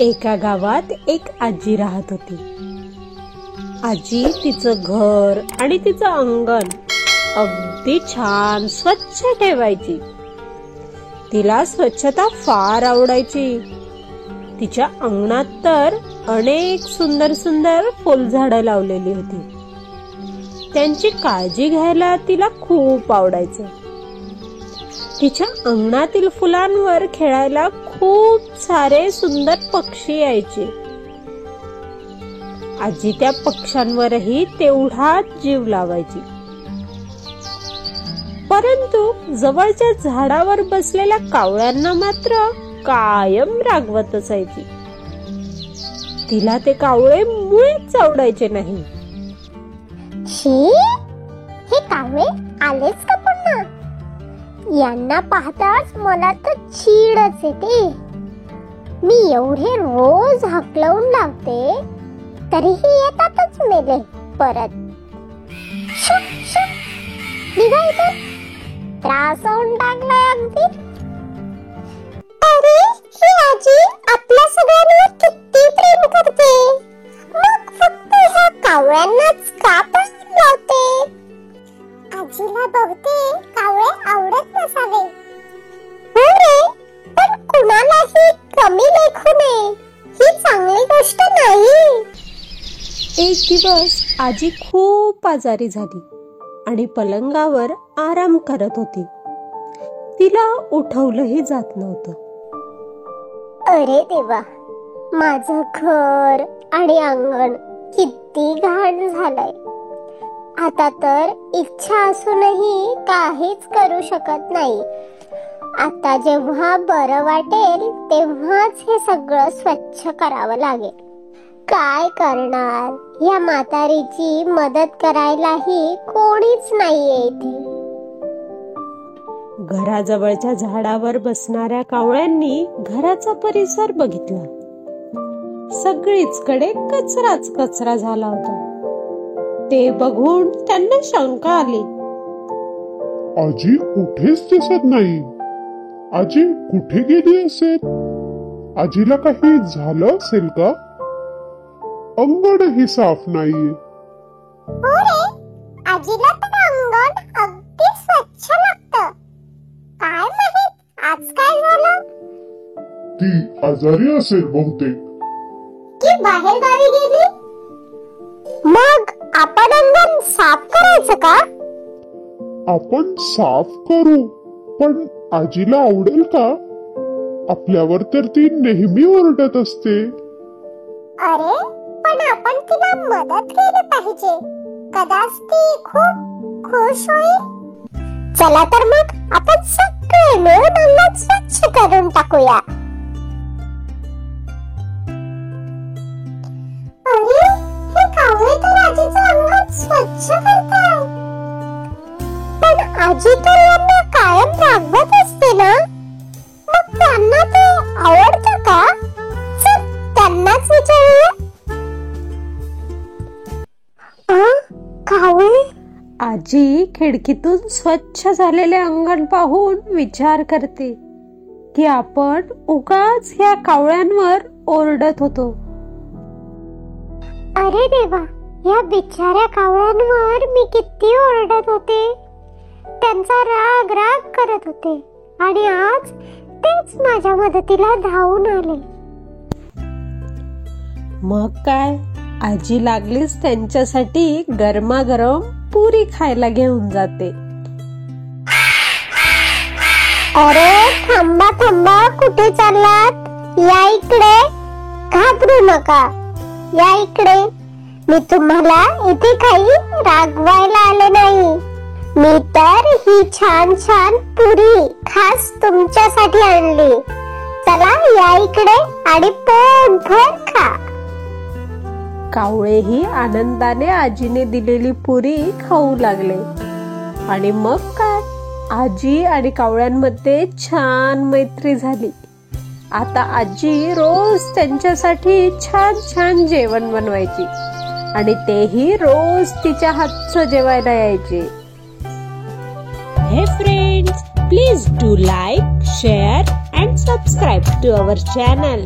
एका गावात एक आजी राहत होती. आजी तिचं घर आणि तिचं अंगण अगदी छान स्वच्छ ठेवायची. तिला स्वच्छता फार आवडायची. तिच्या अंगणात तर अनेक सुंदर सुंदर फुलझाडं लावलेली होती. त्यांची काळजी घ्यायला तिला खूप आवडायचं. तिच्या अंगणातील फुलांवर खेळायला खूप सारे सुंदर पक्षी यायचे. आजी त्या पक्ष्यांवरही तेवढाच जीव लावायची. परंतु जवळच्या झाडावर बसलेल्या कावळ्यांना मात्र कायम रागवत असायची. तिला ते कावळे मुळीच आवडायचे नाही. हे कावळे आलेच का पुन्हा? यांना पाहताच मला तर चीडच येते. मी एवढे रोज हाकलवून लावते तरीही येतातच मेले परत. निघा इथून, त्रास होऊन टाकलाय अगदी. अरे ही आजी आपल्या सगळ्यांवर किती प्रेम करते, मग फक्त ह्या कावळ्यांनाच का पासून लावते? आजीला बहुतेक कावळे आवडत नसावे. पण कुणालाही कमी लेखू नये, ही चांगली गोष्ट नाही. एक दिवस आजी खूप आजारी झाली आणि पलंगावर आराम करत होती. तिला उठवलंही जात नव्हतं. अरे देवा, माझं घर आणि अंगण किती घाण झालंय. आता तर इच्छा असूनही काहीच करू शकत नाही. आता जेव्हा बरं वाटेल तेव्हाच हे सगळं स्वच्छ करावं लागेल. काय करणार, या म्हातारीची मदत करायलाही कोणीच नाहीये इथे. घराजवळच्या झाडावर बसणाऱ्या कावळ्यांनी घराचा परिसर बघितला. सगळीचकडे कचराच कचरा झाला होता. ते बघून त्यांना शंका आली. आजी कुठेच दिसत नाही. आजी कुठे गेली असेल? आजीला काही झालं असेल का? अंगणही साफ नाहीये. आजीला तर अंगण अगदी स्वच्छ लागतं. काय माहित आज काय झालं? ती आजारी असेल बहुतेक. की बाहेर गावी गेली? मग आपण अंगण साफ करायचं का? आपण साफ करू, पण आजीला आवडेल का? आपल्यावर तर ती नेहमी ओरडत असते. अरे पण आपण तिला मदत केली पाहिजे. कदाच ती खूप खुश होईल. चला तर मग आपण सगळे मिळून अंगण स्वच्छ करून टाकूया. अरे हे कावळे तर आजीचं अंगण स्वच्छ करताय. पण आजी तर यांना कायम रागवत असते ना, मग त्यांना ते आवडतं का? चल त्यांनाच विचारूया. कावळे? आजी खिडकीतून स्वच्छ झालेले अंगण पाहून विचार करते की आपण उगाच ह्या कावळ्यांवर ओरडत होतो. अरे देवा, या बिचाऱ्या कावळ्यांवर मी किती ओरडत होते. त्यांचा राग राग करत होते आणि आज तेच माझ्या मदतीला धावून आले. मग काय, आजी लागलीच त्यांच्यासाठी गरमागरम पुरी खायला घेऊन जाते. अरे थांबा थांबा, कुठे चाललात? या इकडे. घाबरू नका, या इकडे. मी तुम्हाला इथे काही रागवायला आले नाही. मी तर ही छान छान पुरी खास तुमच्यासाठी आणली. चला या इकडे आणि पोटभर खा. कावळेही आनंदाने आजीने दिलेली पुरी खाऊ लागले. आणि मग काय, आजी आणि कावळ्यांमध्ये छान मैत्री झाली. आता आजी रोज त्यांच्यासाठी छान छान जेवण बनवायची आणि तेही रोज तिच्या हातचं जेवायला यायचे. हे friends, please do like, share and subscribe to our channel.